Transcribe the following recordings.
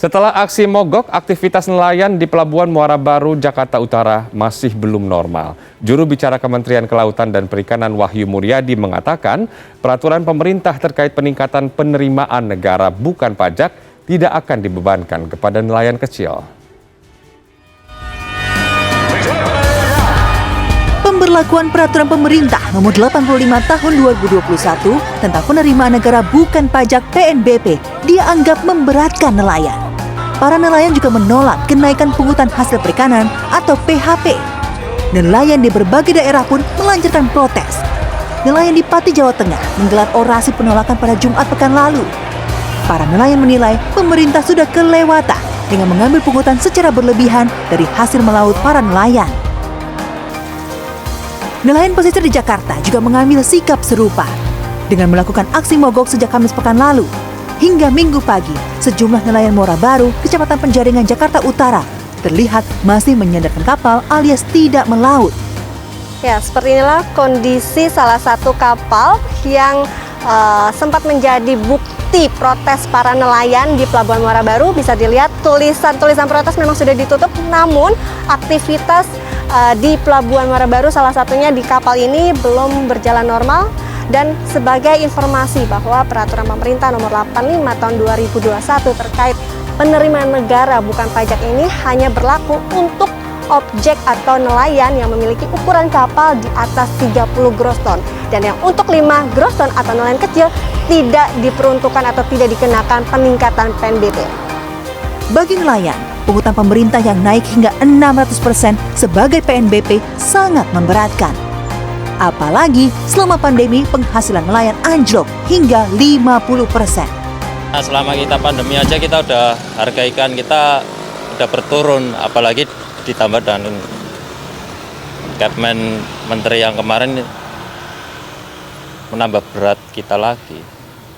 Setelah aksi mogok, aktivitas nelayan di Pelabuhan Muara Baru, Jakarta Utara masih belum normal. Juru bicara Kementerian Kelautan dan Perikanan Wahyu Muryadi mengatakan peraturan pemerintah terkait peningkatan penerimaan negara bukan pajak tidak akan dibebankan kepada nelayan kecil. Pemberlakuan peraturan pemerintah nomor 85 tahun 2021 tentang penerimaan negara bukan pajak PNBP dianggap memberatkan nelayan. Para nelayan juga menolak kenaikan pungutan hasil perikanan atau PHP. Nelayan di berbagai daerah pun melancarkan protes. Nelayan di Pati, Jawa Tengah menggelar orasi penolakan pada Jumat pekan lalu. Para nelayan menilai pemerintah sudah kelewatan dengan mengambil pungutan secara berlebihan dari hasil melaut para nelayan. Nelayan pesisir di Jakarta juga mengambil sikap serupa dengan melakukan aksi mogok sejak Kamis pekan lalu. Hingga Minggu pagi, sejumlah nelayan Muara Baru, Kecamatan Penjaringan, Jakarta Utara, terlihat masih menyandarkan kapal alias tidak melaut. Ya, seperti inilah kondisi salah satu kapal yang sempat menjadi bukti protes para nelayan di Pelabuhan Muara Baru. Bisa dilihat tulisan-tulisan protes memang sudah ditutup, namun aktivitas di Pelabuhan Muara Baru salah satunya di kapal ini belum berjalan normal. Dan sebagai informasi bahwa peraturan pemerintah nomor 85 tahun 2021 terkait penerimaan negara bukan pajak ini hanya berlaku untuk objek atau nelayan yang memiliki ukuran kapal di atas 30 gross ton. Dan yang untuk 5 gross ton atau nelayan kecil tidak diperuntukkan atau tidak dikenakan peningkatan PNBP. Bagi nelayan, pungutan pemerintah yang naik hingga 600% sebagai PNBP sangat memberatkan. Apalagi selama pandemi penghasilan nelayan anjlok hingga 50%. Nah, selama kita pandemi aja kita udah harga ikan kita udah berturun, apalagi ditambah dengan Kepmen Menteri yang kemarin menambah berat kita lagi.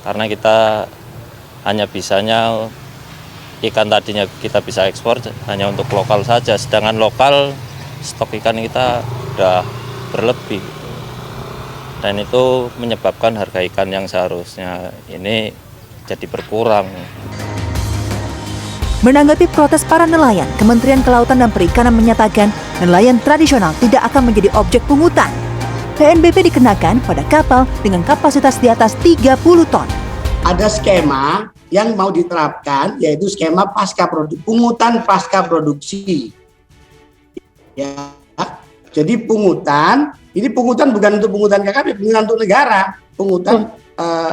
Karena kita hanya bisanya ikan tadinya kita bisa ekspor hanya untuk lokal saja, sedangkan lokal stok ikan kita udah berlebih. Dan itu menyebabkan harga ikan yang seharusnya ini jadi berkurang. Menanggapi protes para nelayan, Kementerian Kelautan dan Perikanan menyatakan nelayan tradisional tidak akan menjadi objek pungutan. PNBP dikenakan pada kapal dengan kapasitas di atas 30 ton. Ada skema yang mau diterapkan, yaitu skema pungutan pasca produksi. Ya, jadi pungutan bukan untuk pungutan KKP, pungutan untuk negara, pungutan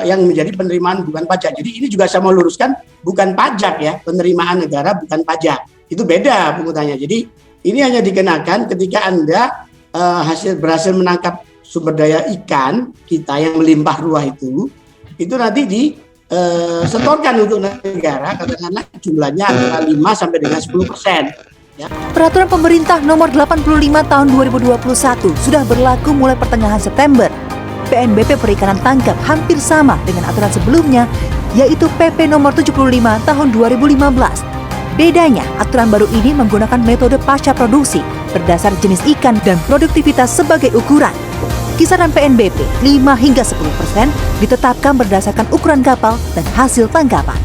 yang menjadi penerimaan bukan pajak. Jadi ini juga saya mau luruskan, bukan pajak ya, penerimaan negara bukan pajak. Itu beda pungutannya. Jadi ini hanya dikenakan ketika Anda berhasil menangkap sumber daya ikan kita yang melimpah ruah itu nanti disetorkan untuk negara, katakanlah jumlahnya antara 5 sampai dengan 10%. Ya. Peraturan pemerintah nomor 85 tahun 2021 sudah berlaku mulai pertengahan September. PNBP Perikanan tangkap hampir sama dengan aturan sebelumnya, yaitu PP nomor 75 tahun 2015. Bedanya, aturan baru ini menggunakan metode pasca produksi berdasar jenis ikan dan produktivitas sebagai ukuran. Kisaran PNBP 5 hingga 10% ditetapkan berdasarkan ukuran kapal dan hasil tangkapan.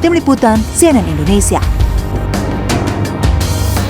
Tim Liputan CNN Indonesia.